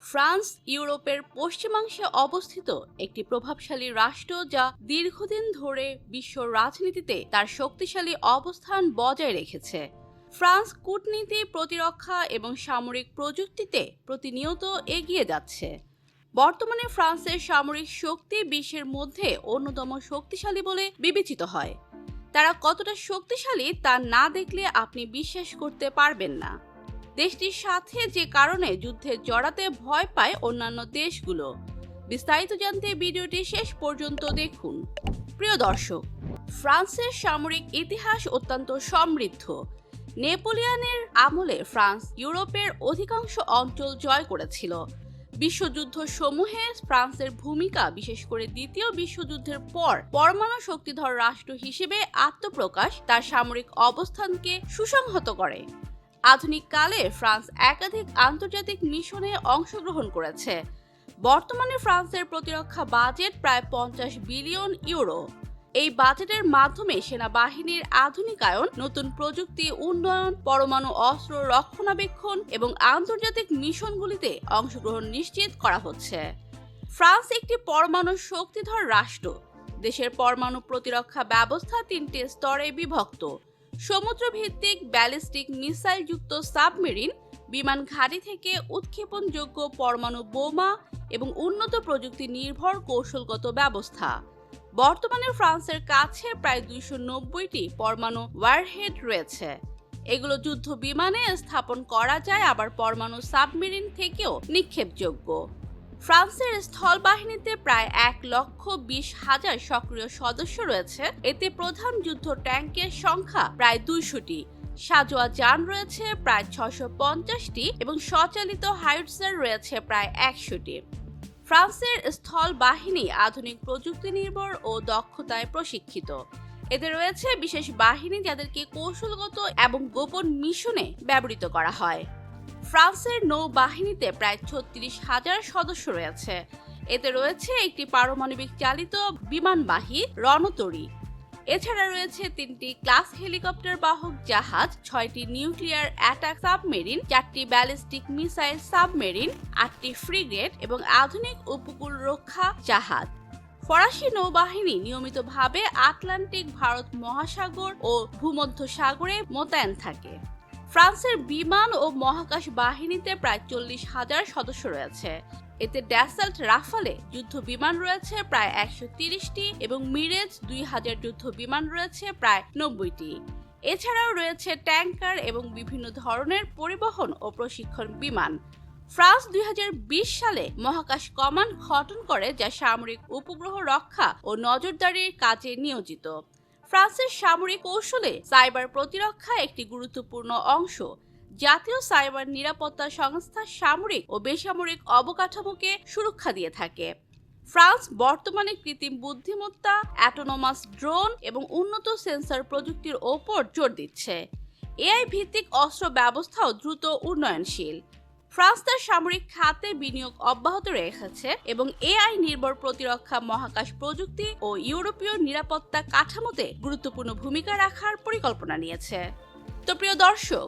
France ইউরোপের পশ্চিমাংশে অবস্থিত একটি প্রভাবশালী রাষ্ট্র যা দীর্ঘদিন ধরে বিশ্ব রাজনীতিতে তার শক্তিশালী অবস্থান বজায় রেখেছে। ফ্রান্স কূটনীতি, প্রতিরক্ষা এবং সামরিক প্রযুক্তিতে প্রতিনিয়ত এগিয়ে যাচ্ছে। বর্তমানে ফ্রান্সের সামরিক শক্তি বিশ্বের মধ্যে অন্যতম শক্তিশালী বলে বিবেচিত হয়। তারা কতটা শক্তিশালী তা না দেখলে আপনি বিশ্বাস করতে পারবেন না। দেশটির সাথে যে কারণে যুদ্ধে জড়াতে ভয় পায় অন্যান্য দেশগুলো। বিস্তারিত জানতে ভিডিওটি শেষ পর্যন্ত দেখুন। প্রিয় দর্শক, ফ্রান্সের সামরিক ইতিহাস অত্যন্ত সমৃদ্ধ। নেপোলিয়নের আমলে ফ্রান্স ইউরোপের অধিকাংশ অঞ্চল জয় করেছিল। বিশ্বযুদ্ধ সমূহে ফ্রান্সের ভূমিকা, বিশেষ করে দ্বিতীয় বিশ্বযুদ্ধের পর পরমাণু শক্তিধর রাষ্ট্র হিসেবে আত্মপ্রকাশ, তার সামরিক অবস্থানকে সুসংহত করে। আধুনিক কালে ফ্রান্স একাধিক আন্তর্জাতিক মিশনে অংশগ্রহণ করেছে। বর্তমানে ফ্রান্সের প্রতিরক্ষা বাজেট প্রায় 50 বিলিয়ন ইউরো। এই বাজেটের মাধ্যমে সেনাবাহিনীর আধুনিকায়ন, নতুন প্রযুক্তি উন্নয়ন, পরমাণু অস্ত্র রক্ষণাবেক্ষণ এবং আন্তর্জাতিক মিশনগুলিতে অংশগ্রহণ নিশ্চিত করা হচ্ছে। ফ্রান্স একটি পরমাণু শক্তিধর রাষ্ট্র। দেশের পরমাণু প্রতিরক্ষা ব্যবস্থা 3টি স্তরে বিভক্ত: সমুদ্রভিত্তিক ব্যালিস্টিক মিসাইল যুক্ত সাবমেরিন, বিমান ঘাঁটি থেকে উৎক্ষেপণযোগ্য পরমাণু বোমা এবং উন্নত প্রযুক্তি নির্ভর কৌশলগত ব্যবস্থা। বর্তমানে ফ্রান্সের কাছে প্রায় 290টি পরমাণু ওয়ারহেড রয়েছে। এগুলো যুদ্ধ বিমানে স্থাপন করা যায়, আবার পরমাণু সাবমেরিন থেকেও নিক্ষেপযোগ্য। ফ্রান্সের স্থল বাহিনীতে প্রায় 1,20,000 সক্রিয় সদস্য রয়েছে। এতে প্রধান যুদ্ধ ট্যাঙ্কের সংখ্যা প্রায় 200টি, সাঁজোয়া যান রয়েছে প্রায় 650টি এবং স্বচালিত হাইটজার রয়েছে প্রায় 100টি। ফ্রান্সের স্থল বাহিনী আধুনিক প্রযুক্তি নির্ভর ও দক্ষতায় প্রশিক্ষিত। এতে রয়েছে বিশেষ বাহিনী যাদেরকে কৌশলগত এবং গোপন মিশনে ব্যবহৃত করা হয়। ফ্রান্সের নৌবাহিনীতে প্রায় 36,000 সদস্য রয়েছে। এতে রয়েছে একটি পারমাণবিক চালিত বিমানবাহী রণতরী। এছাড়া রয়েছে 3টি ক্লাস হেলিকপ্টার বাহক জাহাজ, 6টি নিউক্লিয়ার অ্যাটাক সাবমেরিন, 4টি ব্যালিস্টিক মিসাইল সাবমেরিন, 8টি ফ্রিগেট এবং আধুনিক উপকূল রক্ষা জাহাজ। ফরাসি নৌবাহিনী নিয়মিতভাবে আটলান্টিক, ভারত মহাসাগর ও ভূমধ্য সাগরে মোতায়েন থাকে। ফ্রান্সের বিমান ও মহাকাশ বাহিনীতে প্রায় 40,000 সদস্য রয়েছে। এতে ড্যাসাল্ট রাফালে যুদ্ধ বিমান রয়েছে প্রায় 130টি এবং মিরেজ 2000 যুদ্ধ বিমান রয়েছে প্রায় 90টি। এছাড়াও রয়েছে ট্যাঙ্কার এবং বিভিন্ন ধরনের পরিবহন ও প্রশিক্ষণ বিমান। ফ্রান্স 2020 সালে মহাকাশ কমান্ড গঠন করে, যা সামরিক উপগ্রহ রক্ষা ও নজরদারির কাজে নিয়োজিত। ফ্রান্সের সামরিক কৌশলে সাইবার প্রতিরক্ষা একটি গুরুত্বপূর্ণ অংশ। জাতীয় সাইবার নিরাপত্তা সংস্থা সামরিক ও বেসামরিক অবকাঠামোকে সুরক্ষা দিয়ে থাকে। ফ্রান্স বর্তমানে কৃত্রিম বুদ্ধিমত্তা, অটোনোমাস ড্রোন এবং উন্নত সেন্সর প্রযুক্তির ওপর জোর দিচ্ছে। এআই ভিত্তিক অস্ত্র ব্যবস্থাও দ্রুত উন্নয়নশীল। ফ্রান্স তার সামরিক খাতে বিনিয়োগ অব্যাহত রেখেছে এবং এআই নির্ভর প্রতিরক্ষা, মহাকাশ প্রযুক্তি ও ইউরোপীয় নিরাপত্তা কাঠামোতে গুরুত্বপূর্ণ ভূমিকা রাখার পরিকল্পনা নিয়েছে। তো প্রিয় দর্শক,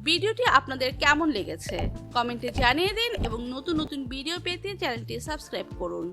ভিডিওটি আপনাদের কেমন লেগেছে কমেন্টে জানিয়ে দিন এবং নতুন নতুন ভিডিও পেতে চ্যানেলটি সাবস্ক্রাইব করুন।